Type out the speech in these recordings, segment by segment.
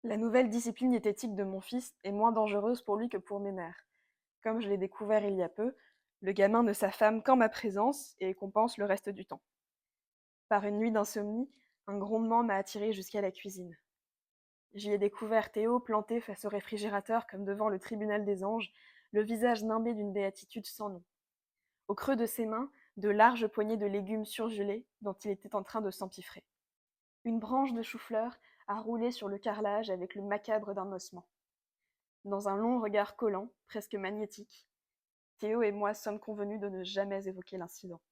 La nouvelle discipline diététique de mon fils est moins dangereuse pour lui que pour mes mères. Comme je l'ai découvert il y a peu, le gamin ne s'affame qu'en ma présence et compense le reste du temps. Par une nuit d'insomnie, un grondement m'a attiré jusqu'à la cuisine. J'y ai découvert Théo planté face au réfrigérateur comme devant le tribunal des anges, le visage nimbé d'une béatitude sans nom. Au creux de ses mains, de larges poignées de légumes surgelés dont il était en train de s'empiffrer. Une branche de chou-fleur a roulé sur le carrelage avec le macabre d'un ossement. Dans un long regard collant, presque magnétique, Théo et moi sommes convenus de ne jamais évoquer l'incident.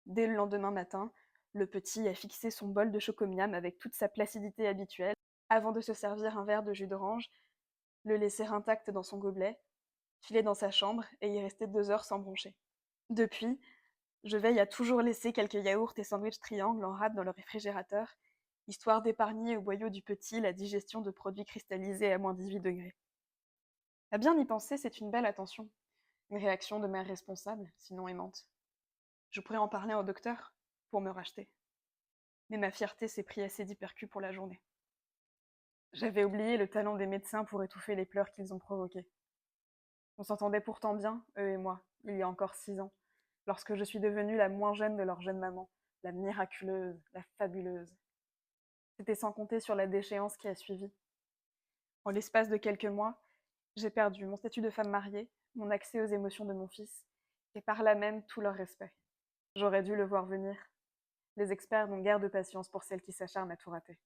Dès le lendemain matin, le petit a fixé son bol de chocomiam avec toute sa placidité habituelle, avant de se servir un verre de jus d'orange, le laisser intact dans son gobelet, filer dans sa chambre et y rester 2 heures sans broncher. Depuis, je veille à toujours laisser quelques yaourts et sandwichs triangles en rade dans le réfrigérateur, histoire d'épargner au boyau du petit la digestion de produits cristallisés à moins 18 degrés. À bien y penser, c'est une belle attention. Une réaction de mère responsable, sinon aimante. Je pourrais en parler au docteur, pour me racheter. Mais ma fierté s'est pris assez d'hypercus pour la journée. J'avais oublié le talent des médecins pour étouffer les pleurs qu'ils ont provoqués. On s'entendait pourtant bien, eux et moi, il y a encore 6 ans, lorsque je suis devenue la moins jeune de leur jeune maman, la miraculeuse, la fabuleuse. C'était sans compter sur la déchéance qui a suivi. En l'espace de quelques mois, j'ai perdu mon statut de femme mariée, mon accès aux émotions de mon fils, et par là même tout leur respect. J'aurais dû le voir venir. Les experts n'ont guère de patience pour celles qui s'acharnent à tout rater.